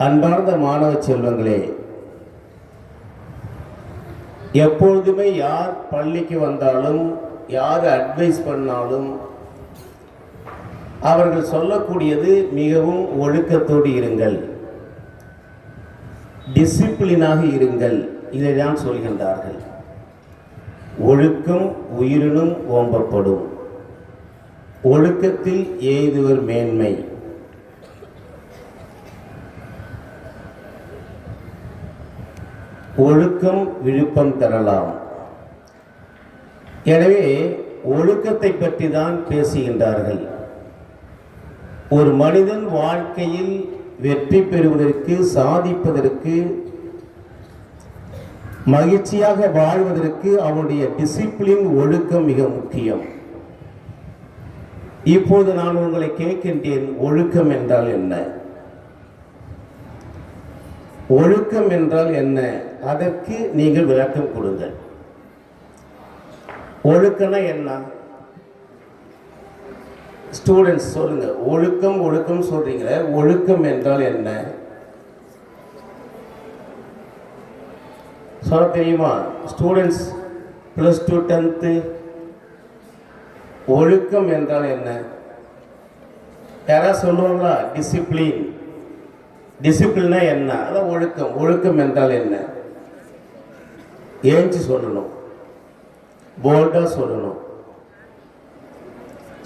அன்பார்ந்த மாணவ செல்வங்களே, எப்பொழுதுமே யார் பள்ளிக்கு வந்தாலும் யார் அட்வைஸ் பண்ணாலும் அவர்கள் சொல்லக்கூடியது மிகவும் ஒழுக்கத்தோடு இருங்கள், டிசிப்ளினாக இருங்கள். இதை தான் சொல்கின்றார்கள். ஒழுக்கம் உயிரினும் ஓம்பப்படும், ஒழுக்கத்தில் எய்துவர் மேன்மை. ஒழுக்கம் விழுப்பம் தரலாம். எனவே ஒழுக்கத்தை பற்றி தான் பேசுகின்றார்கள். ஒரு மனிதன் வாழ்க்கையில் வெற்றி பெறுவதற்கு, சாதிப்பதற்கு, மகிழ்ச்சியாக வாழ்வதற்கு அவனுடைய டிசிப்ளின், ஒழுக்கம் மிக முக்கியம். இப்போது நான் உங்களை கேட்கின்றேன், ஒழுக்கம் என்றால் என்ன? ஒழுக்கம் என்றால் என்ன? அதற்கு நீங்கள் விளக்கம் கொடுங்கள். ஒழுக்கம்னா என்ன? ஸ்டூடெண்ட்ஸ் சொல்லுங்க. ஒழுக்கம் ஒழுக்கம் சொல்றீங்க, ஒழுக்கம் என்றால் என்ன சொல்ல தெரியுமா? ஸ்டூடெண்ட்ஸ் +2 10th ஒழுக்கம் என்றால் என்ன? யாராவது சொல்லுவாங்களா? டிசிப்ளின். டிசிப்ளினா என்ன? அதான் ஒழுக்கம். ஒழுக்கம் என்றால் என்ன? ஏஞ்சி சொல்லணும், போல்டா சொல்லணும்.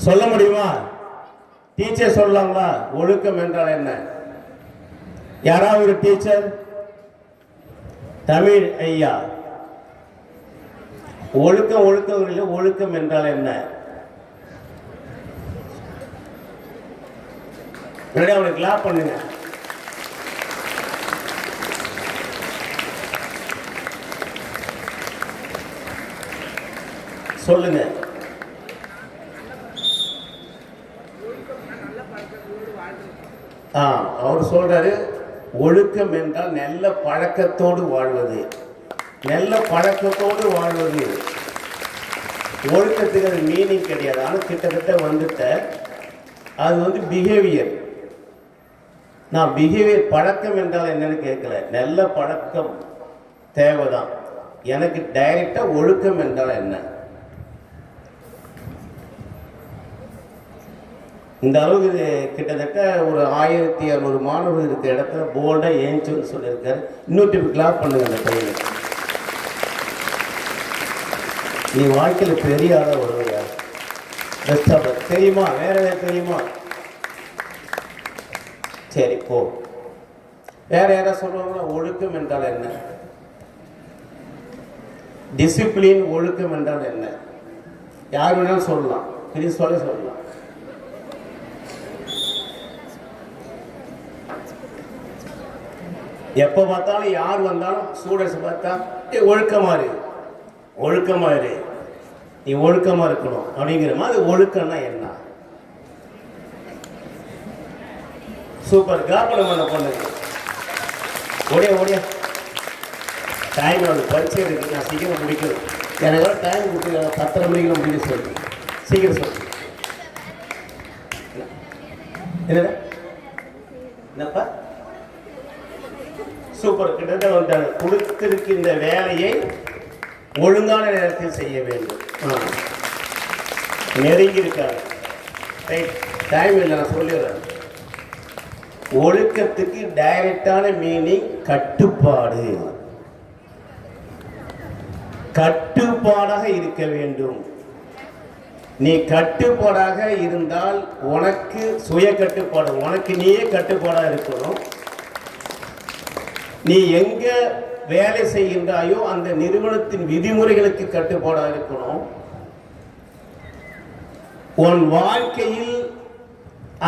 சொல்ல முடியுமா? டீச்சர் சொல்லலாங்களா ஒழுக்கம் என்றால் என்ன? யாராவது ஒரு டீச்சர், தமிழ் ஐயா, ஒழுக்கம் ஒழுக்கம் இல்லை, ஒழுக்கம் என்றால் என்ன? அவனுக்கு கிளாப் பண்ணுங்க. சொல்லுங்க. அவர் சொல்றாரு, ஒழுக்கம் என்றால் நல்ல பழக்கத்தோடு வாழ்வது. நல்ல பழக்கத்தோடு வாழ்வது. ஒழுக்கத்துக்கு அது மீனிங் கிடையாது. ஆனால் கிட்டத்தட்ட வந்துட்ட அது பிஹேவியர். நான் பிஹேவியர், பழக்கம் என்றால் என்னன்னு கேட்கல. நல்ல பழக்கம் தேவைதான். எனக்கு டைரக்டா ஒழுக்கம் என்றால் என்ன? இந்த அளவுக்கு கிட்டத்தட்ட ஒரு 1600 மாணவர்கள் இருக்கிற இடத்துல போல்டா ஏஞ்சுன்னு சொல்லியிருக்காரு. இன்னொரு கிளாப் பண்ணுங்க அந்த பையனை. நீ வாழ்க்கையில் பெரிய ஆளாக வருவியா? Best of luck. தெரியுமா? வேற ஏதாவது தெரியுமா? சரி போ. வேற யாராவது சொல்லுவாங்களா? ஒழுக்கம் என்றால் என்ன? டிசிப்ளின், ஒழுக்கம் என்றால் என்ன? யார் வேணாலும் சொல்லலாம், பிரின்சிபாலே சொல்லலாம். எப்போ பார்த்தாலும் யார் வந்தாலும் ஸ்டூடெண்ட்ஸ் பார்த்தா ஒழுக்கமா இரு, ஒழுக்கமா இரு, நீ ஒழுக்கமா இருக்கணும் அப்படிங்கிற மாதிரி. ஒழுக்கம்னா என்ன? சூப்பர். காப்படம் பண்ண பண்ணுங்க. ஓடியா ஓடியா. டைம் வந்து பரிச்சை இருக்கு, நான் சீக்கிரம் முடிக்கணும். எனக்கு டைம் கொடுத்து 10:30 மணிக்கு முடிக்க சொல்லு. சீக்கிரம் சொல்லு. என்னப்பா? சூப்பர். கிட்டத்தட்ட கொடுத்திருக்கின்ற வேலையை ஒழுங்கான நேரத்தில் செய்ய வேண்டும். நெருங்கி இருக்காங்க. டைம் இல்லை, நான் சொல்லிடுறேன். ஒழுக்கத்துக்கு டைரக்டான மீனிங் கட்டுப்பாடு. கட்டுப்பாடாக இருக்க வேண்டும். நீ கட்டுப்பாடாக இருந்தால் உனக்கு சுய கட்டுப்பாடு, உனக்கு நீயே கட்டுப்பாடாக இருக்கணும். நீ எங்க வேலை செய்கின்றாயோ அந்த நிறுவனத்தின் விதிமுறைகளுக்கு கட்டுப்பாடாக இருக்கணும். உன் வாழ்க்கையில்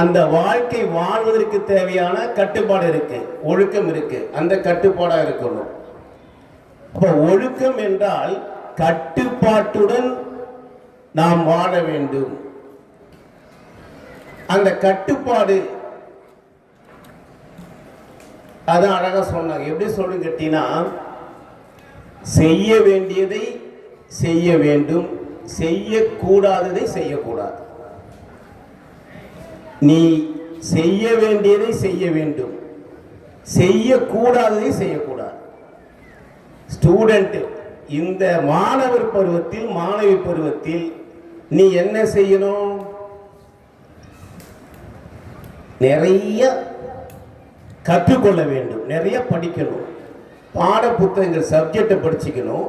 அந்த வாழ்க்கை வாழ்வதற்கு தேவையான கட்டுப்பாடு இருக்கு, ஒழுக்கம் இருக்கு, அந்த கட்டுப்பாடாக இருக்கணும். அப்ப ஒழுக்கம் என்றால் கட்டுப்பாட்டுடன் நாம் வாழ வேண்டும். அந்த கட்டுப்பாடு அதான் அழகா சொன்னாங்க. எப்படி சொல்லுங்க கேட்டீங்கன்னா, செய்ய வேண்டியதை செய்ய வேண்டும், செய்யக்கூடாததை செய்யக்கூடாது. நீ செய்ய வேண்டியதை செய்ய வேண்டும், செய்யக்கூடாததை செய்யக்கூடாது. ஸ்டூடெண்ட் இந்த மாணவர் பருவத்தில் மாணவி பருவத்தில் நீ என்ன செய்யணும்? நிறைய கற்றுக்கொள்ள வேண்டும், நிறைய படிக்கணும், பாட புத்தகங்கள் சப்ஜெக்டை படிச்சுக்கணும்.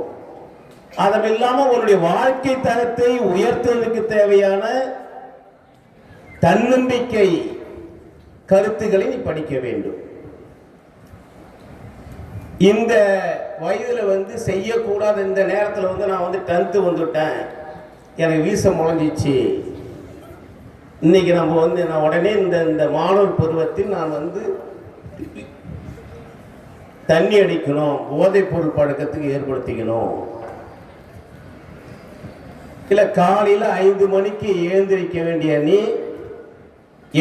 அதன் இல்லாமல் உன்னுடைய வாழ்க்கை தரத்தை உயர்த்துவதற்கு தேவையான தன்னம்பிக்கை கருத்துக்களை நீ படிக்க வேண்டும். இந்த வயதில் செய்யக்கூடாது. இந்த நேரத்தில் நான் 10th வந்துட்டேன், எனக்கு வீசம் முளைஞ்சிச்சு, இன்னைக்கு நம்ம நான் உடனே இந்த மாணவர் பருவத்தில் நான் தண்ணி அடிக்கணும், போதைப் பொருள் பழக்கத்துக்கு ஏற்படுத்திக்கணும். இல்லை காலையில் 5 மணிக்கு எழுந்திருக்க வேண்டிய நீ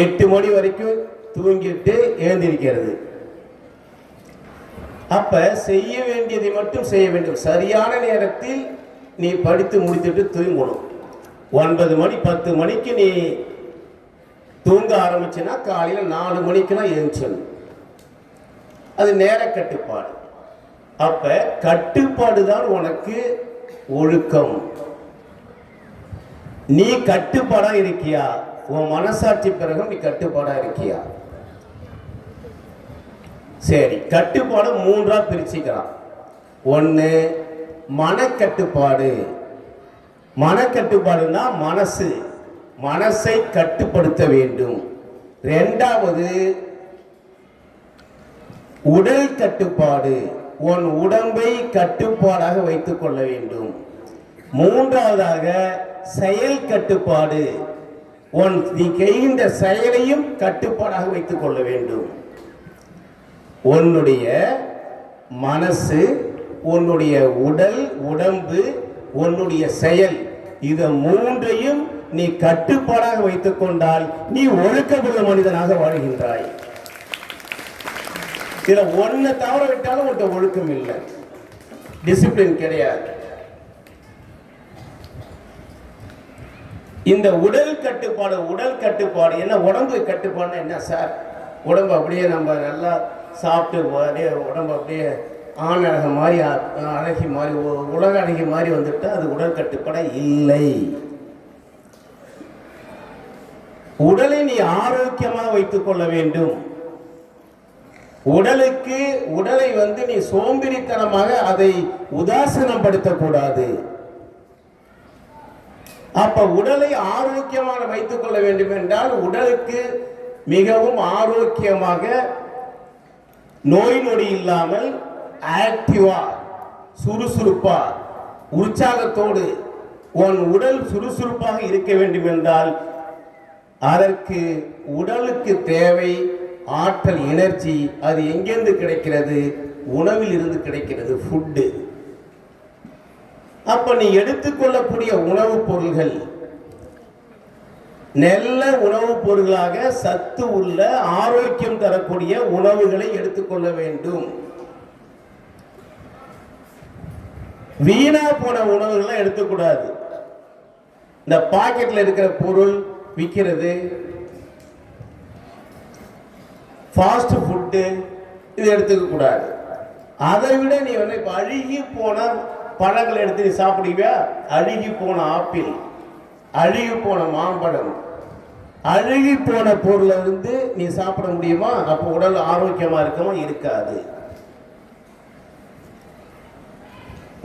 8 மணி வரைக்கும் தூங்கிட்டு எழுந்திருக்கிறது. அப்ப செய்ய வேண்டியதை மட்டும் செய்ய வேண்டும். சரியான நேரத்தில் நீ படித்து முடித்துட்டு தூங்கணும். 9 மணி 10 மணிக்கு நீ தூங்க ஆரம்பிச்சுன்னா காலையில் 4 மணிக்கெல்லாம் எழுந்திரணும். அது நேர கட்டுப்பாடு. அப்ப கட்டுப்பாடு தான் உனக்கு ஒழுக்கம். நீ கட்டுப்பாடா இருக்கியா? உன் மனசாட்சி பிறகு நீ கட்டுப்பாடா இருக்கியா? சரி, கட்டுப்பாடு 3ஆ பிரிச்சுக்கலாம். 1 மனக்கட்டுப்பாடு. மனக்கட்டுப்பாடுனா மனசை கட்டுப்படுத்த வேண்டும். 2வது உடல் கட்டுப்பாடு, உன் உடம்பை கட்டுப்பாடாக வைத்துக் கொள்ள வேண்டும். 3வதாக செயல் கட்டுப்பாடு, நீ செய்கின்ற செயலையும் கட்டுப்பாடாக வைத்துக் கொள்ள வேண்டும். உன்னுடைய மனசு, உன்னுடைய உடம்பு, உன்னுடைய செயல், இதை 3ஐயும் நீ கட்டுப்பாடாக வைத்துக் கொண்டால் நீ ஒழுக்கமுள்ள மனிதனாக வாழ்கின்றாய். இதுல 1 தவற விட்டாலும் உன்கிட்ட ஒழுக்கம் இல்லை, டிசிப்ளின் கிடையாது. இந்த உடல் கட்டுப்பாடு என்ன? உடம்பு கட்டுப்பாடு என்ன சார்? உடம்பு அப்படியே நம்ம நல்லா சாப்பிட்டு அப்படியே உடம்பு அப்படியே அழகி மாதிரி உலக அழகி மாதிரி வந்துட்டா அது உடல் கட்டுப்பாடு இல்லை. உடலை நீ ஆரோக்கியமாக வைத்துக் கொள்ள வேண்டும். உடலை நீ சோம்பேறித்தனமாக அதை உதாசீனப்படுத்தக்கூடாது. அப்ப உடலை ஆரோக்கியமாக வைத்துக் கொள்ள வேண்டும் என்றால் உடலுக்கு மிகவும் ஆரோக்கியமாக, நோய் நொடி இல்லாமல் ஆக்டிவா, சுறுசுறுப்பா, உற்சாகத்தோடு உன் உடல் சுறுசுறுப்பாக இருக்க வேண்டும் என்றால் அதற்கு உடலுக்கு தேவை ஆற்றல், எனர்ஜி. அது எங்கிருந்து கிடைக்கிறது? உணவில் இருந்து கிடைக்கிறது, ஃபுட்டு. அப்ப நீ எடுத்துக்கொள்ளக்கூடிய உணவுப் பொருள்கள் நல்ல உணவுப் பொருளாக சத்து உள்ள ஆரோக்கியம் தரக்கூடிய உணவுகளை எடுத்துக்கொள்ள வேண்டும். வீணா போன உணவுகளை எடுத்துக்கூடாது. இந்த பாக்கெட்ல இருக்கிற பொருள் விற்கிறது, ஃபாஸ்ட் ஃபுட்டு, இது எடுத்துக்க கூடாது. அதை விட நீ இப்ப அழுகி போன பழங்களை எடுத்து நீ சாப்பிடுவியா? அழுகி போன ஆப்பிள், அழுகி போன மாம்பழம், அழுகி போன பொருளை நீ சாப்பிட முடியுமா? அப்ப உடல் ஆரோக்கியமா இருக்குமா? இருக்காது.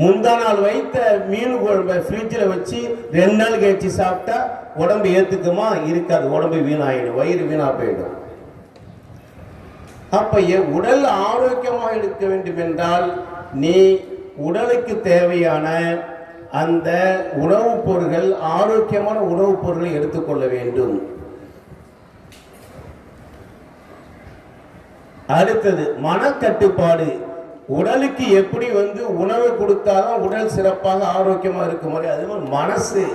முந்தா நாள் வைத்த மீன் குழம்பை ஃப்ரிட்ஜில் வச்சு 2 நாள் கழிச்சு சாப்பிட்டா உடம்பு ஏத்துக்குமா? இருக்காது. உடம்பு வீணாயிடும், வயிறு வீணா போயிடும். அப்ப உடல் ஆரோக்கியமாக இருக்க வேண்டும் என்றால் நீ உடலுக்கு தேவையான அந்த உணவுப் பொருட்கள், ஆரோக்கியமான உணவுப் பொருட்களை எடுத்துக்கொள்ள வேண்டும். அடுத்தது மனக்கட்டுப்பாடு. உடலுக்கு எப்படி உணவு கொடுத்தாலும் உடல் சிறப்பாக ஆரோக்கியமாக இருக்கும் மாதிரி, அது மாதிரி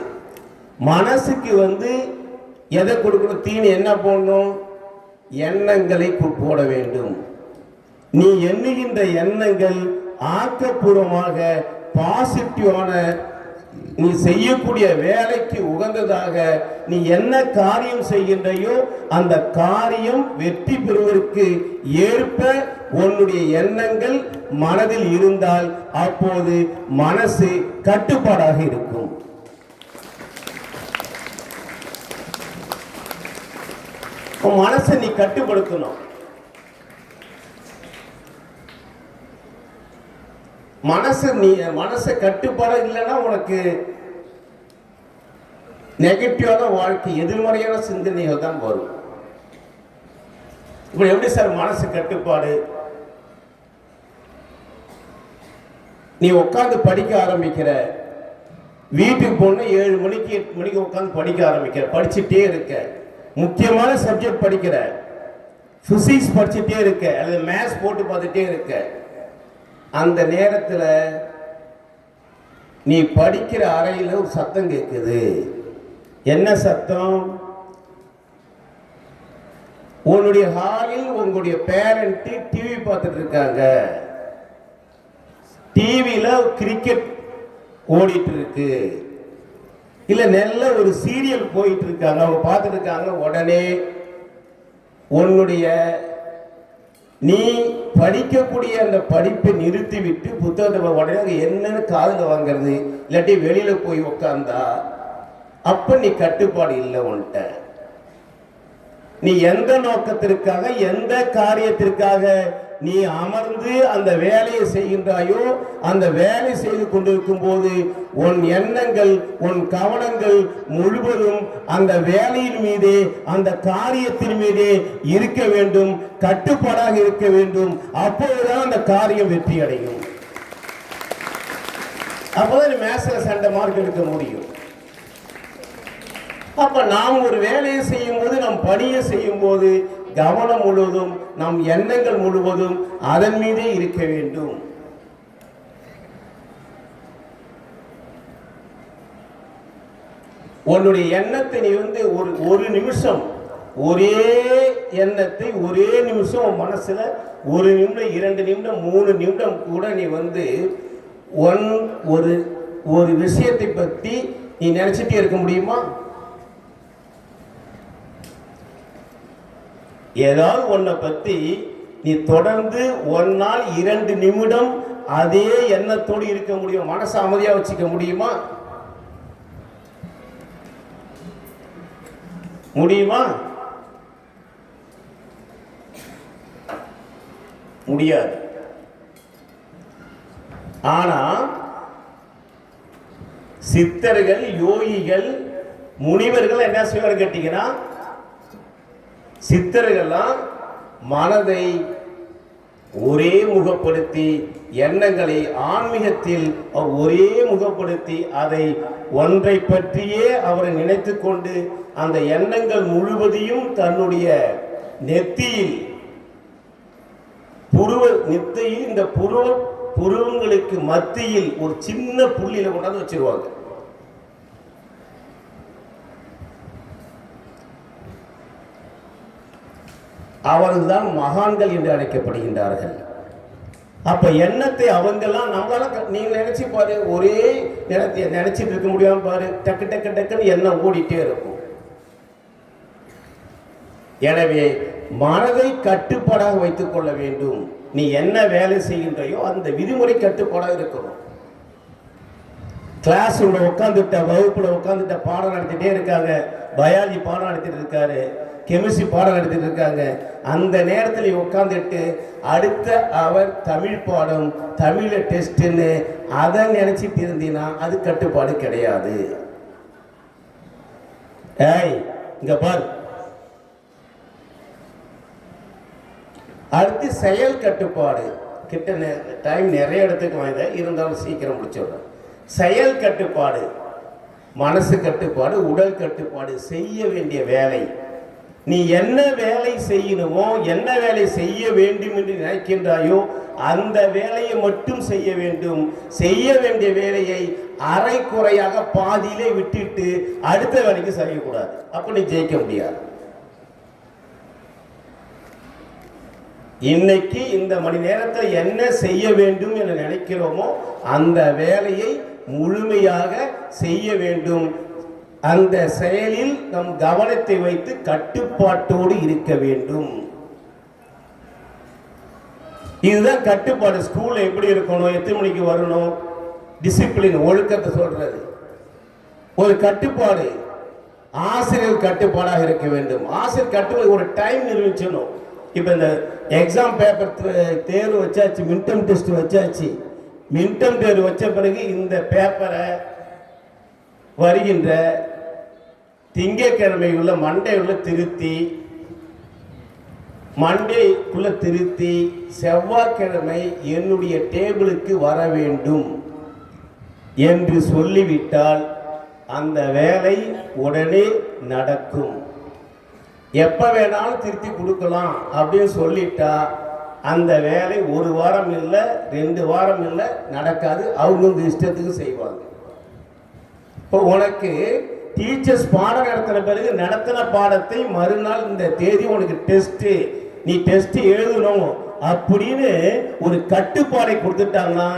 மனசுக்கு எதை கொடுக்கணும்? தீனி என்ன போடணும்? எண்ணங்களை போட வேண்டும். நீ எண்ணுகின்ற எண்ணங்கள் ஆக்கப்பூர்வமாக, பாசிட்டிவான, நீ செய்யக்கூடிய வேலைக்கு உகந்ததாக, நீ என்ன காரியம் செய்கின்றையோ அந்த காரியம் வெற்றி பெறுவதற்கு ஏற்ப உன்னுடைய எண்ணங்கள் மனதில் இருந்தால் அப்போது மனசு கட்டுப்பாடாக இருக்கும். மனசை நீ கட்டுப்படுத்தணும். மனசை கட்டுப்பாடு இல்லைன்னா உனக்கு நெகட்டிவான வாழ்க்கை, எதிர்மறையான சிந்தனைகள் தான் வரும். இப்ப எப்படி சார் மனசு கட்டுப்பாடு? நீ உட்காந்து படிக்க ஆரம்பிக்கிற, வீட்டுக்கு போன 7 மணிக்கு 8 மணிக்கு உட்காந்து படிக்க ஆரம்பிக்கிற, படிச்சுட்டே இருக்க, முக்கியமான சப்ஜெக்ட் படிக்கிற, பிசிக்ஸ் படிச்சுட்டே இருக்க அல்லது மேத்ஸ் போட்டு பார்த்துட்டே இருக்க, அந்த நேரத்தில் நீ படிக்கிற அறையில் ஒரு சத்தம் கேட்குது. என்ன சத்தம்? உன்னுடைய ஹாலில் உங்களுடைய பேரண்ட் டிவி பார்த்துட்டு இருக்காங்க. டிவியில கிரிக்கெட் ஓடிட்டு இருக்கு, இல்ல நல்ல ஒரு சீரியல் போயிட்டு இருக்காங்க, அவங்க பார்த்துட்டு இருக்காங்க. உடனே உன்னுடைய நீ படிக்கக்கூடிய அந்த படிப்பை நிறுத்தி விட்டு புத்தகத்தை உடனே என்னன்னு காதுல வாங்கிறது, இல்லாட்டி வெளியில போய் உட்கார்ந்தா அப்ப நீ கட்டுப்பாடு இல்லை. உன்கிட்ட நீ எந்த நோக்கத்திற்காக எந்த காரியத்திற்காக நீ அமர்ந்து அந்த வேலையை செய்கின்றாயோ, அந்த வேலை செய்து கொண்டிருக்கும் போது உன் எண்ணங்கள் உன் கவனங்கள் முழுவதும் அந்த வேலையின் மீதே அந்த காரியத்தின் மீதே இருக்க வேண்டும், கட்டுப்பாடாக இருக்க வேண்டும். அப்போதுதான் அந்த காரியம் வெற்றி அடையும். அப்போதான் நீ மேத்ஸ்ல சண்டை மார்க் எடுக்க முடியும். அப்ப நாம் ஒரு வேலையை செய்யும் போது, நம் பணியை செய்யும் போது கவனம் முழுவதும் நம் எண்ணங்கள் முழுவதும் அதன் மீதே இருக்க வேண்டும். உன்னுடைய எண்ணத்தை நீ ஒரு நிமிஷம், ஒரே எண்ணத்தை ஒரே நிமிஷம் உன் மனசுல 1 நிமிடம் 2 நிமிடம் 3 நிமிடம் கூட நீ ஒரு விஷயத்தை பற்றி நீ நினைச்சிட்டே இருக்க முடியுமா? ஏதாவது ஒன்றை பத்தி நீ தொடர்ந்து 1 நாள் 2 நிமிடம் அதே எண்ணத்தோடு இருக்க முடியும்? மனசை அமைதியா வச்சுக்க முடியுமா? முடியுமா? முடியாது. ஆனா சித்தர்கள், யோகிகள், முனிவர்கள் என்ன செய்வார் கேட்டீங்கன்னா, சித்தர்கள்லாம் மனதை ஒரே முகப்படுத்தி, எண்ணங்களை ஆன்மீகத்தில் ஒரே முகப்படுத்தி, அதை ஒன்றை பற்றியே அவரை நினைத்து கொண்டு அந்த எண்ணங்கள் முழுவதையும் தன்னுடைய நெத்தியில் இந்த புருவங்களுக்கு மத்தியில் ஒரு சின்ன புள்ளியில கொண்டாந்து வச்சிருவாங்க. அவர்கள்தான் மகான்கள் என்று அழைக்கப்படுகின்றார்கள். அப்ப எண்ணத்தை அவங்கெல்லாம் நம்மளால, நீங்க நினைச்சு பாரு, ஒரே நேரத்தை நினைச்சிட்டு இருக்க முடியாம பாரு, டக்கு டக்கு டக்குன்னு எண்ணம் ஓடிட்டே இருக்கும். எனவே மனதை கட்டுப்பாடாக வைத்துக் கொள்ள வேண்டும். நீ என்ன வேலை செய்கின்றையோ அந்த விதிமுறை கட்டுப்பாடாக இருக்கணும். கிளாஸ் உட்காந்துட்ட, வகுப்புல உட்காந்துட்ட பாடம் நடத்திட்டே இருக்காங்க, பயாலஜி பாடம் நடத்திட்டு இருக்காரு, கெமிஸ்ட்ரி பாடம் நடத்திட்டு இருக்காங்க. அந்த நேரத்தில் உட்காந்துட்டு அடுத்த அவர் தமிழ் பாடம், தமிழ டெஸ்ட்னு அதை நினைச்சிட்டு இருந்தீங்கன்னா அது கட்டுப்பாடு கிடையாது. ஏய் இங்க பார். அடுத்து செயல் கட்டுப்பாடு. கிட்ட டைம் நிறைய இடத்துக்கு வாங்க, இருந்தாலும் சீக்கிரம் முடிச்சுடுறேன். செயல் கட்டுப்பாடு, மனசு கட்டுப்பாடு, உடல் கட்டுப்பாடு. செய்ய வேண்டிய வேலை, நீ என்ன வேலை செய்யணுமோ, என்ன வேலை செய்ய வேண்டும் என்று நினைக்கின்றாயோ அந்த வேலையை மட்டும் செய்ய வேண்டும். செய்ய வேண்டிய வேலையை அரை குறையாக பாதியிலே விட்டுட்டு அடுத்த வேலைக்கு செய்யக்கூடாது. அப்ப நீ ஜெயிக்க முடியாது. இன்னைக்கு இந்த மணி நேரத்தில் என்ன செய்ய வேண்டும் என்று நினைக்கிறோமோ அந்த வேலையை முழுமையாக செய்ய வேண்டும். அந்த செயலில் நம் கவனத்தை வைத்து கட்டுப்பாட்டோடு இருக்க வேண்டும். இதுதான் கட்டுப்பாடு. ஸ்கூல்ல எப்படி இருக்கணும், எத்தனை மணிக்கு வரணும், டிசிப்ளின், ஒழுக்கத்தை சொல்றது. ஒரு கட்டுப்பாடு. ஆசிரியர் கட்டுப்பாடாக இருக்க வேண்டும். ஆசிரியர் கட்டுப்பாடு, ஒரு டைம் நிர்ணயிச்சணும். இப்போ இந்த எக்ஸாம் பேப்பர் தேர்வு வச்சாச்சு, மின்டம் டெஸ்ட் வச்சாச்சு. மின்டம் தேர்வு வச்ச பிறகு இந்த பேப்பரை வருகின்ற திங்கட்கிழமை உள்ள மண்டேக்குள்ள திருத்தி செவ்வாய்க்கிழமை என்னுடைய டேபிளுக்கு வர வேண்டும் என்று சொல்லிவிட்டால் அந்த வேலை உடனே நடக்கும். எப்ப வேணாலும் திருத்தி கொடுக்கலாம் அப்படின்னு சொல்லிட்டா அந்த வேலை ஒரு வாரம் இல்லை, 2 வாரம் இல்லை, நடக்காது. அவங்க இஷ்டத்துக்கு செய்வாங்க. இப்போ உனக்கு டீச்சர்ஸ் பாடம் நடத்தின பிறகு நடத்தின பாடத்தை மறுநாள் இந்த தேதி உனக்கு டெஸ்ட், நீ டெஸ்ட் எழுதணும் அப்படின்னு ஒரு கட்டுப்பாடை கொடுத்துட்டாங்கன்னா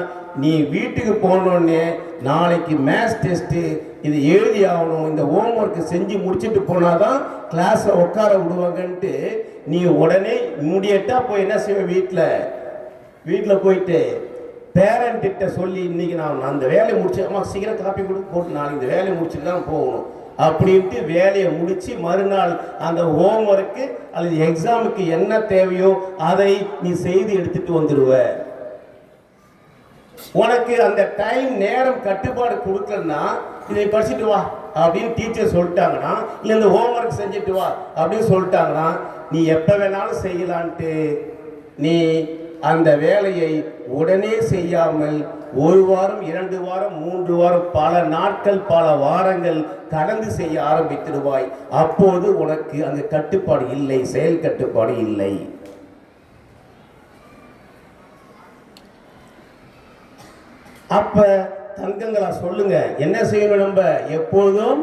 நீ வீட்டுக்கு போனோடனே நாளைக்கு மேத்ஸ் டெஸ்ட்டு இது எழுதி ஆகணும், இந்த ஹோம் ஒர்க்கு செஞ்சு முடிச்சுட்டு போனாதான் கிளாஸை உட்கார விடுவாங்கன்ட்டு நீ உடனே இம்மிடியட்டாக போய் என்ன செய்வ, வீட்டில் போயிட்டு பேரண்ட்டிட்ட சொல்லி இன்னைக்கு நான் அந்த வேலையை முடிச்சு, அம்மா சீக்கிரம் காப்பி கொடுத்து போட்டு நாளைக்கு இந்த வேலையை முடிச்சுட்டு தான் போகணும் அப்படின்ட்டு வேலையை முடித்து மறுநாள் அந்த ஹோம் ஒர்க்கு அல்லது எக்ஸாமுக்கு என்ன தேவையோ அதை நீ செய்து எடுத்துட்டு வந்துடுவ. உனக்கு அந்த டைம் நேரம் கட்டுப்பாடு கொடுக்கலன்னா இதை படிச்சுட்டு வா அப்படின்னு டீச்சர் சொல்லிட்டாங்கன்னா, இல்லை இந்த ஹோம் ஒர்க் செஞ்சுட்டு வா அப்படின்னு சொல்லிட்டாங்கன்னா நீ எப்போ வேணாலும் செய்யலான்ட்டு நீ அந்த வேலையை உடனே செய்யாமல் 1 வாரம் 2 வாரம் 3 வாரம் பல நாட்கள் பல வாரங்கள் கடந்து செய்ய ஆரம்பித்திடுவாய். அப்போது உனக்கு அந்த கட்டுப்பாடு இல்லை, செயல் கட்டுப்பாடு இல்லை. அப்ப தங்கங்களா சொல்லுங்க, என்ன செய்யணும்? நம்ம எப்போதும்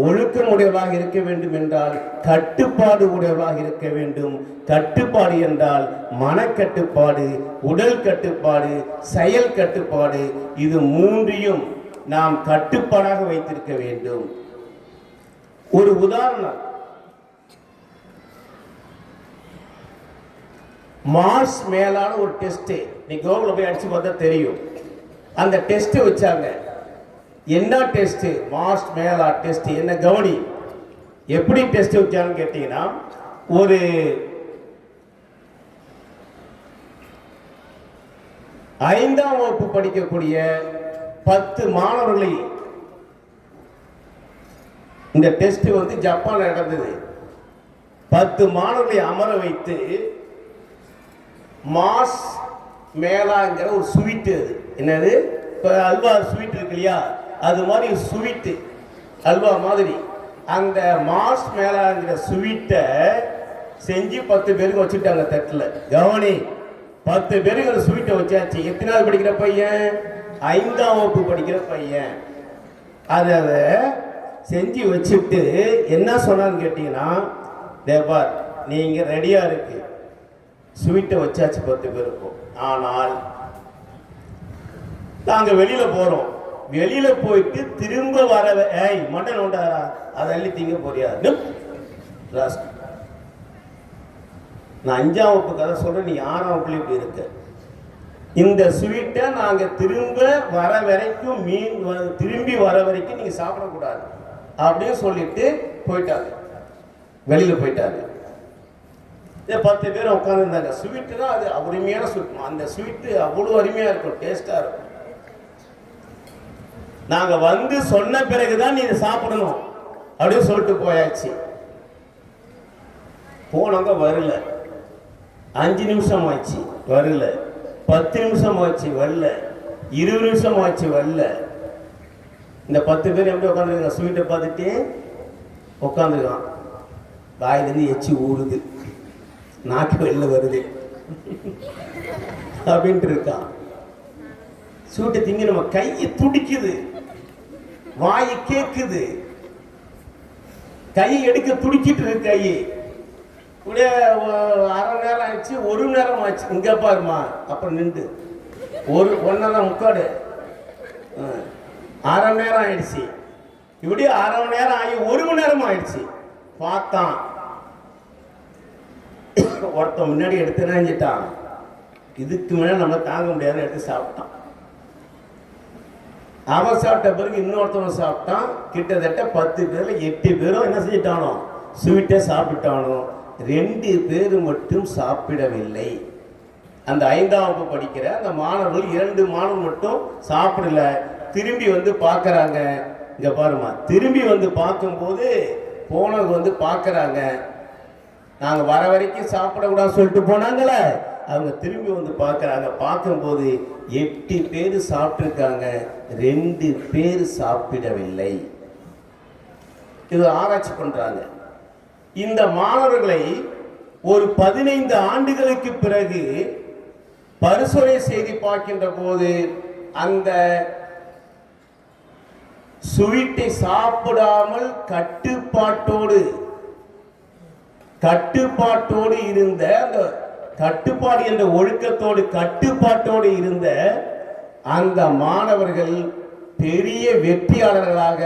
ஒழுக்கம் உடையவராக இருக்க வேண்டும் என்றால் கட்டுப்பாடு உடையவராக இருக்க வேண்டும். கட்டுப்பாடு என்றால் மனக்கட்டுப்பாடு, உடல் கட்டுப்பாடு, செயல் கட்டுப்பாடு, இது 3ஐயும் நாம் கட்டுப்பாடாக வைத்திருக்க வேண்டும். ஒரு உதாரணம், மார்ஸ் மேலான ஒரு டெஸ்ட், நீ கோகுல போய் அடிச்சு பார்த்தா தெரியும். அந்த டெஸ்ட் வச்சாங்க. என்ன டெஸ்ட்? மார்ஸ் மேலா டெஸ்ட். என்ன கவனி, எப்படி டெஸ்ட் வச்சாங்கன்னு கேட்டீங்கன்னா, ஒரு 5ஆம் வகுப்பு படிக்கக்கூடிய 10 மாணவர்களை, இந்த டெஸ்ட் வந்து ஜப்பான்ல நடந்தது. 10 மாணவர்களை அமர வைத்து மார்ஸ் மேலாங்கிற ஒரு ஸ்வீட், அது என்னது, இப்போ அல்வா ஸ்வீட் இருக்கு இல்லையா, அது மாதிரி ஸ்வீட்டு அல்வா மாதிரி அந்த மார்ஸ் மேலாங்கிற ஸ்வீட்டை செஞ்சு 10 பேருக்கு வச்சுட்டாங்க தட்டில். கவனி, 10 பேருக்கு அந்த ஸ்வீட்டை வச்சாச்சு. எத்தனாவது படிக்கிற பையன்? 5ஆம் வகுப்பு படிக்கிற பையன். அதை செஞ்சு வச்சுட்டு என்ன சொன்னான்னு கேட்டீங்கன்னா, தேபார் நீங்க ரெடியா இருக்கு, ஸ்வீட்டை வச்சாச்சு 10 பேருக்கும். ஆனால் நாங்க வெளியில போறோம், வெளியில போயிட்டு திரும்ப வர, ஏய் மட்டன் உண்டாரா, அதை அள்ளி திங்க போறியா? நான் 5ஆம் வகுப்பு கதை சொல்றேன், நீ 6ஆம் வகுப்புல இப்படி இருக்க. இந்த ஸ்வீட்டை நாங்க திரும்ப வர வரைக்கும், திரும்பி வர வரைக்கும் நீங்க சாப்பிடக்கூடாது அப்படின்னு சொல்லிட்டு போயிட்டாங்க, வெளியில போயிட்டாங்க. 10 பேர் உட்காந்துருந்தாங்க. ஸ்வீட்டு தான் அது அருமையான ஸ்வீட். அந்த ஸ்வீட்டு அவ்வளோ அருமையா இருக்கும், டேஸ்டா இருக்கும். நாங்க வந்து சொன்ன பிறகுதான் நீ சாப்பிடணும் அப்படின்னு சொல்லிட்டு போயாச்சு. போனவங்க வரல. 5 நிமிஷம் ஆச்சு வரல, 10 நிமிஷம் ஆச்சு வரல, 20 நிமிஷம் ஆச்சு வரல. இந்த 10 பேர் எப்படி உட்காந்துருக்காங்க? ஸ்வீட்டை பார்த்துட்டு உட்காந்துருக்கான். வாயிலிருந்து எச்சி ஊறுது, நாக்கு வெளில வருது அப்படின்ட்டு இருக்கான். ஸ்வீட்டை திங்க நம்ம கையை துடிக்குது, வாயை கேக்குது, கையை எடுக்க துடிக்கிட்டு இருக்கு. கை இப்படியே 1/2 நேரம் ஆயிடுச்சு, 1 நேரம் ஆச்சு. இங்க பாருமா, அப்புறம் நின்று 1.5 முக்காடு 1/2 நேரம் ஆயிடுச்சு. இப்படி 1/2 நேரம் ஆகி 1 மணி நேரம் ஆயிடுச்சு. பார்த்தான், ஒருத்தன் முன்னாடி எடுத்து நினைஞ்சிட்டான். இதுக்கு மேலே நம்ம தாங்க முடியாதுன்னு எடுத்து சாப்பிட்டான். அவன் சாப்பிட்ட பிறகு இன்னொருத்தவன் சாப்பிட்டான். கிட்டத்தட்ட 10 பேர்ல 8 பேரும் என்ன செஞ்சிட்டானோ, ஸ்வீட்டை சாப்பிட்டானோ. 2 பேர் மட்டும் சாப்பிடவில்லை. அந்த 5ஆம் வகுப்பு படிக்கிற அந்த மாணவர்கள் 2 மாணவர்கள் மட்டும் சாப்பிடல. திரும்பி வந்து பார்க்கறாங்க. இங்க பாருமா, திரும்பி வந்து பார்க்கும்போது போனவங்க வந்து பார்க்கறாங்க. நாங்க வர வரைக்கும் சாப்பிடக்கூடாது சொல்லிட்டு போனாங்களே, அவங்க திரும்பி வந்து பார்க்கறாங்க. பார்க்கும்போது 8 பேர் சாப்பிட்டுருக்காங்க, 2 பேர் சாப்பிடவில்லை. இது ஆராய்ச்சி பண்றாங்க. இந்த மாணவர்களை ஒரு 15 ஆண்டுகளுக்கு பிறகு பரிசோதனை செய்து பார்க்கின்ற போது அந்த ஸ்வீட்டை சாப்பிடாமல் கட்டுப்பாட்டோடு இருந்த, அந்த கட்டுப்பாடு என்ற ஒழுக்கத்தோடு கட்டுப்பாட்டோடு இருந்த அந்த மாணவர்கள் பெரிய வெற்றியாளர்களாக,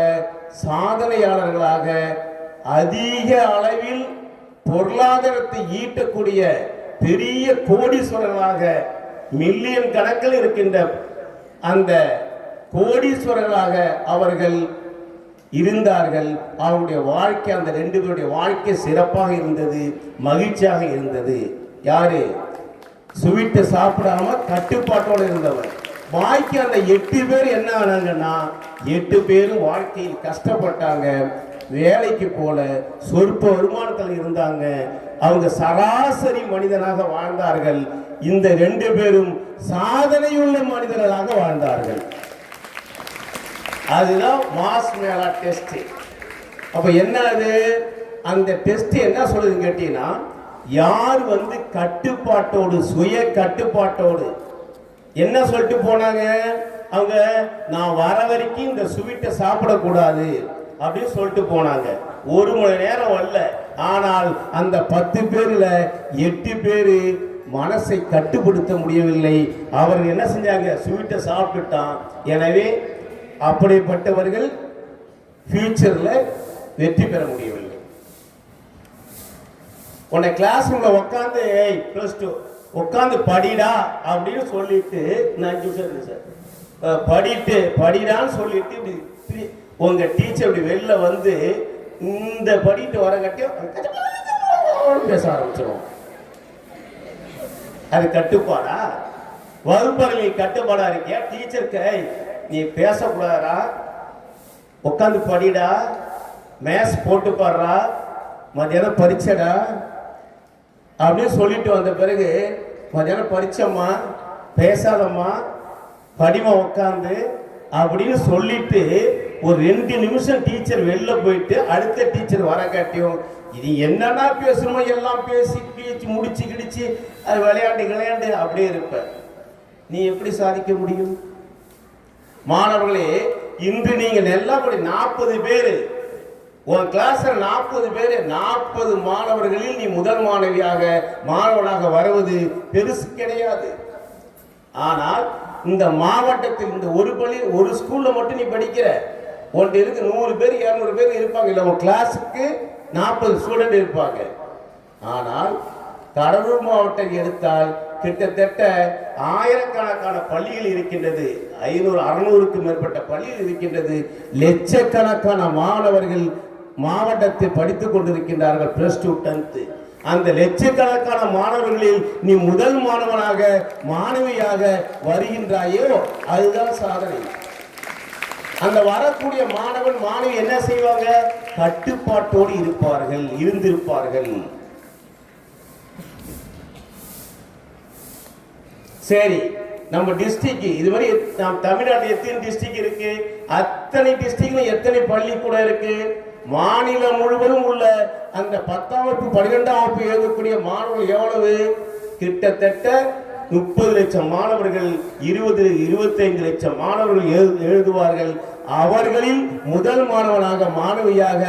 சாதனையாளர்களாக, அதிக அளவில் பொருளாதாரத்தை ஈட்டக்கூடிய பெரிய கோடீஸ்வரர்களாக, மில்லியன் கணக்கில் இருக்கின்ற அந்த கோடீஸ்வரர்களாக அவர்கள் இருந்தார்கள். அவருடைய வாழ்க்கை, அந்த 2 பேருடைய வாழ்க்கை சிறப்பாக இருந்தது, மகிழ்ச்சியாக இருந்தது. யாரு? ஸ்வீட்டை சாப்பிடாம கட்டுப்பாட்டோடு இருந்தவர். வாழ்க்கை அந்த 8 பேர் என்ன ஆனாங்கன்னா, 8 பேரும் வாழ்க்கையில் கஷ்டப்பட்டாங்க, வேலைக்கு போல, சொற்ப வருமானத்தில் இருந்தாங்க. அவங்க சராசரி மனிதனாக வாழ்ந்தார்கள். இந்த 2 பேரும் சாதனையுள்ள மனிதர்களாக வாழ்ந்தார்கள். அதுதான் மாஸ் மேலா டெஸ்ட். அப்ப என்ன அது? அந்த டெஸ்ட் என்ன சொல்லுதுன்னு கேட்டீங்கன்னா, யார் வந்து கட்டுப்பாட்டோடு, சுய கட்டுப்பாட்டோடு என்ன சொல்லிட்டு போனாங்க அவங்க, நான் வர வரைக்கும் இந்த ஸ்வீட்டை சாப்பிடக்கூடாது அப்படின்னு சொல்லிட்டு போனாங்க. 1 மணி நேரம் வரல. ஆனால் அந்த 10 பேர்ல 8 பேர் மனசை கட்டுப்படுத்த முடியவில்லை. அவர்கள் என்ன செஞ்சாங்க? ஸ்வீட்டை சாப்பிட்டுட்டான். எனவே அப்படிப்பட்டவர்கள் ஃபியூச்சர்ல வெற்றி பெற முடியவில்லை. உன்னை கிளாஸ் ரூம்ல உட்காந்து +2 உட்காந்து படிடா அப்படின்னு சொல்லிட்டு, நான் 5 நிமிஷம் இருக்கு சார், படிடான்னு சொல்லிட்டு இப்படி உங்க டீச்சர் இப்படி வெளில வந்து இந்த படிட்டு வர கட்டியும் பேச ஆரம்பிச்சிடும். அது கட்டுப்பாடா? வகுப்பறையில் கட்டுப்பாடா இருக்கியா? டீச்சருக்கு நீ பேசக்கூடாதா, உட்காந்து படிடா, மேத்ஸ் போட்டு பாடுறா, மத்தியானம் பரீட்சைடா அப்படின்னு சொல்லிட்டு வந்த பிறகு, மத்தியானம் பரீட்சைம்மா, பேசாதம்மா, படிமா உட்காந்து அப்படின்னு சொல்லிட்டு ஒரு 2 நிமிஷம் டீச்சர் வெளில போயிட்டு அடுத்த டீச்சர் வர காட்டியும் இது என்னன்னா பேசணுமோ எல்லாம் பேசி முடிச்சு கிடிச்சு அது விளையாண்டு அப்படியே இருப்ப. நீ எப்படி சாதிக்க முடியும்? மாணவர்களே, இன்று நீங்க நல்லபடி 40 பேர் உன் கிளாஸ்ல 40 பேர், 40 மாணவர்களில் நீ முதல் மாணவனாக வருவது பெருசு கிடையாது. ஆனால் இந்த மாவட்டத்தில் இந்த ஒரு ஸ்கூல்ல மட்டும் நீ படிக்கிற, ஒன்று இருக்கு 100 பேர் 200 பேர் இருப்பாங்க. இல்லை உன் கிளாஸுக்கு 40 ஸ்டூடெண்ட் இருப்பாங்க. ஆனால் கடலூர் மாவட்டம் எடுத்தால் கிட்டத்தட்ட ஆயிரக்கணக்கான பள்ளிகள் இருக்கின்றது. 500-600க்கு மேற்பட்ட பள்ளிகள் இருக்கின்றது. லட்சக்கணக்கான மாணவர்கள் மாவட்டத்தில் படித்துக் கொண்டிருக்கின்றார்கள், +2 10th. அந்த லட்சக்கணக்கான மாணவர்களில் நீ முதல் மாணவனாக, மாணவியாக வருகின்றாயோ, அதுதான் சாதனை. அந்த வரக்கூடிய மாணவன் மாணவி என்ன செய்வாங்க? கட்டுப்பாட்டோடு இருந்திருப்பார்கள். சரி, நம்ம டிஸ்ட்ரிக்ட் இதுவரை நாம் தமிழ்நாட்டில் எத்தனை டிஸ்ட்ரிக்ட் இருக்கு? அத்தனை டிஸ்ட்ரிக்ட்ல எத்தனை பள்ளிக்கூடம் இருக்கு? மாநிலம் முழுவதும் உள்ள அந்த 10ஆம் வகுப்பு 12ஆம் வகுப்பு எழுதக்கூடிய மாணவர்கள் எவ்வளவு? கிட்டத்தட்ட 30 லட்சம் மாணவர்கள், 20-25 லட்சம் மாணவர்கள் எழுதுவார்கள். அவர்களில் முதல் மாணவனாக, மாணவியாக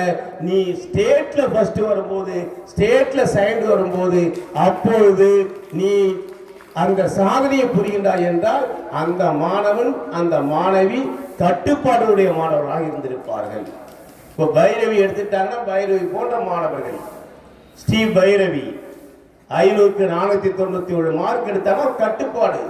நீ ஸ்டேட்ல ஃபர்ஸ்ட் வரும்போது, ஸ்டேட்ல செகண்ட் வரும்போது, அப்பொழுது நீ அந்த சாதனையை புரிகின்றாய் என்றால் அந்த மாணவன், அந்த மாணவி கட்டுப்பாடுடைய மாணவர்களாக இருந்திருப்பார்கள். இப்போ பைரவி எடுத்துட்டாங்கன்னா, பைரவி போன்ற மாணவர்கள், ஸ்ரீ பைரவி, 500க்கு 497 மார்க் எடுத்தாலும் ஒரு கட்டுப்பாடு.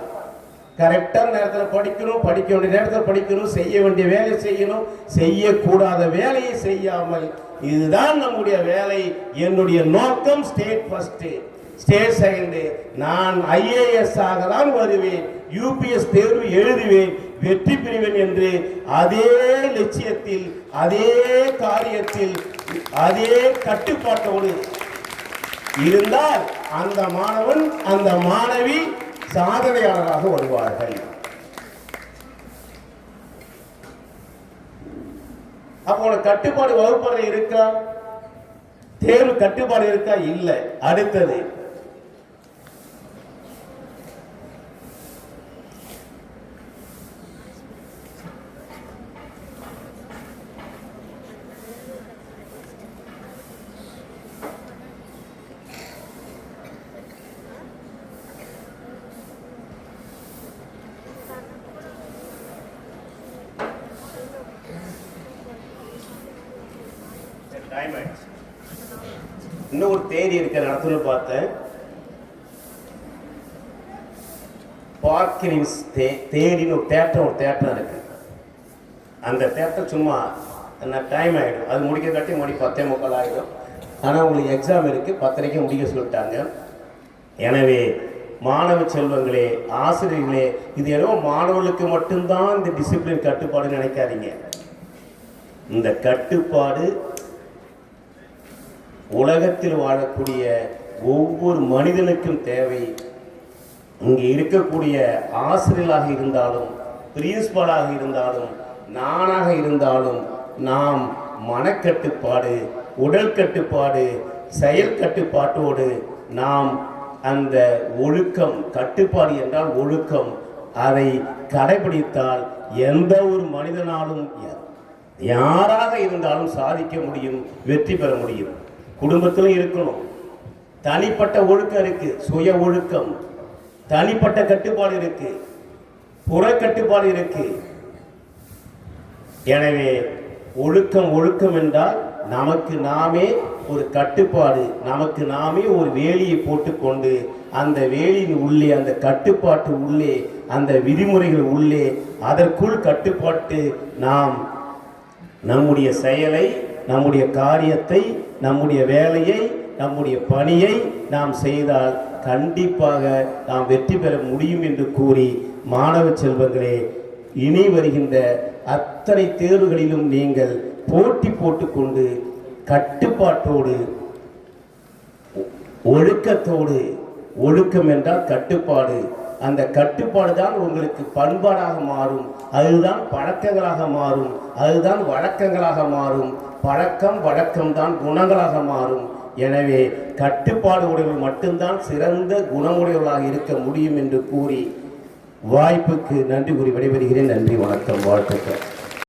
கரெக்டான நேரத்தில் படிக்கணும், படிக்க வேண்டிய நேரத்தில் படிக்கணும், செய்ய வேண்டிய வேலை செய்யணும், செய்யக்கூடாத வேலையை செய்யாமல் இதுதான் நம்முடைய வேலை. என்னுடைய நோக்கம் ஸ்டேட் ஃபர்ஸ்ட், ஸ்டேட் செகண்ட். நான் IAS ஆக தான் வருவேன், UPS தேர்வு எழுதுவேன், வெற்றி பெறுவேன் என்று அதே லட்சியத்தில், அதே காரியத்தில், அதே கட்டுப்பாட்டோடு இருந்தால் அந்த மாணவன், அந்த மாணவி சாதனையாளராக வருவார்கள். அப்போ கட்டுப்பாடு வகுப்பறை இருக்கா? தேர்வு கட்டுப்பாடு இருக்கா? இல்லை. அடுத்தது இன்னும் ஒரு தேதி இருக்க நடத்துல பார்த்தேன். பார்க்கின்ஸ் தேடின்னு ஒரு தேட்டர் இருக்கு. அந்த தேட்டர் சும்மா டைம் ஆகிடும், அது முடிக்க காட்டி 10:45 ஆகிடும். ஆனால் உங்களுக்கு எக்ஸாம் இருக்கு, 10:30 முடிக்க சொல்லிட்டாங்க. எனவே மாணவ செல்வங்களே, ஆசிரியர்களே, இது ஏதோ மாணவர்களுக்கு மட்டும்தான் இந்த டிசிப்ளின் கட்டுப்பாடு நினைக்காதீங்க. இந்த கட்டுப்பாடு உலகத்தில் வாழக்கூடிய ஒவ்வொரு மனிதனுக்கும் தேவை. இங்கே இருக்கக்கூடிய ஆசிரியர்களாக இருந்தாலும், பிரின்சிபலாக இருந்தாலும், நானாக இருந்தாலும், நாம் மனக்கட்டுப்பாடு, உடல் கட்டுப்பாடு, செயல் கட்டுப்பாட்டோடு நாம் அந்த ஒழுக்கம், கட்டுப்பாடு என்றால் ஒழுக்கம், அதை கடைபிடித்தால் எந்த ஒரு மனிதனாலும், யாராக இருந்தாலும் சாதிக்க முடியும், வெற்றி பெற முடியும். குடும்பத்திலும் இருக்கணும். தனிப்பட்ட ஒழுக்கம் இருக்கு, சுய ஒழுக்கம், தனிப்பட்ட கட்டுப்பாடு இருக்கு, புற கட்டுப்பாடு இருக்கு. எனவே ஒழுக்கம் என்றால் நமக்கு நாமே ஒரு கட்டுப்பாடு, நமக்கு நாமே ஒரு வேலியை போட்டுக்கொண்டு அந்த வேலியின் உள்ளே, அந்த கட்டுப்பாட்டு உள்ளே, அந்த விதிமுறைகள் உள்ளே, அதற்குள் கட்டுப்பாட்டு நாம் நம்முடைய செயலை, நம்முடைய காரியத்தை, நம்முடைய வேலையை, நம்முடைய பணியை நாம் செய்தால் கண்டிப்பாக நாம் வெற்றி பெற முடியும் என்று கூறி, மாணவ செல்வங்களே, இனி வருகின்ற அத்தனை தேர்வுகளிலும் நீங்கள் போட்டி போட்டுக்கொண்டு கட்டுப்பாட்டோடு, ஒழுக்கத்தோடு, ஒழுக்கம் என்றால் கட்டுப்பாடு, அந்த கட்டுப்பாடு தான் உங்களுக்கு பண்பாடாக மாறும், அதுதான் பழக்கங்களாக மாறும், அதுதான் வழக்கங்களாக மாறும், பழக்கம் வழக்கம் தான் குணங்களாக மாறும். எனவே கட்டுப்பாடு உடையவர்கள் மட்டும்தான் சிறந்த குணமுடையவர்களாக இருக்க முடியும் என்று கூறி வாய்ப்புக்கு நன்றி கூறி விடைபெறுகிறேன். நன்றி, வணக்கம், வாழ்த்துக்கள்.